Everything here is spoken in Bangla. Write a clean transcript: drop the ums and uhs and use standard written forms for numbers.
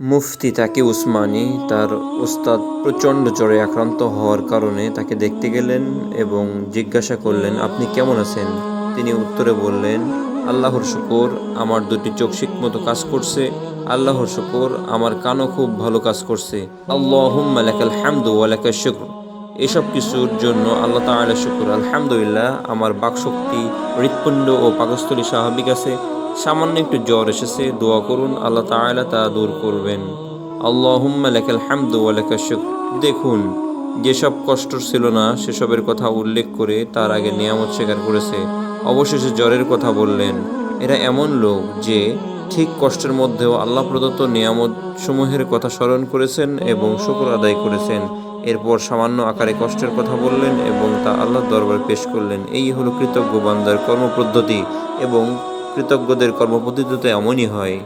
মুফতি তাকি উসমানী তার ওস্তাদ প্রচণ্ড জ্বরে আক্রান্ত হওয়ার কারণে তাকে দেখতে গেলেন এবং জিজ্ঞাসা করলেন, আপনি কেমন আছেন? তিনি উত্তরে বললেন, আল্লাহর শুকর, আমার দুটি চোখ ঠিকমতো কাজ করছে। আল্লাহর শুকর, আমার কানও খুব ভালো কাজ করছে। আল্লাহুম্মা লাকাল হামদু ওয়া লাকাশ শুকর। এসব কিছুর জন্য আল্লাহ তাআলা শুকর। আলহামদুলিল্লাহ, আমার বাকশক্তি, হৃৎপিণ্ড ও পাকস্থলী স্বাভাবিক আছে। সামান্য একটু জ্বর এসেছে, দোয়া করুন, আল্লাহ তাআলা তা দূর করবেন। আল্লাহুম্মা লাকাল হামদু ওয়া লাকাশ শুকর। দেখুন, যেসব কষ্ট ছিল না সেসবের কথা উল্লেখ করে তার আগে নিয়ামত স্বীকার করেছে। অবশেষে জ্বরের কথা বললেন। এরা এমন লোক যে ঠিক কষ্টের মধ্যেও আল্লাহ প্রদত্ত নিয়ামত সমূহের কথা স্মরণ করেছেন এবং শুকর আদায় করেছেন। এরপর সামান্য আকারে কষ্টের কথা বললেন এবং তা আল্লাহর দরবারে পেশ করলেন। এই হলো কৃতজ্ঞ বান্দার কর্মপদ্ধতি এবং কৃতজ্ঞদের কর্মপদ্ধতি তো এমনই হয়।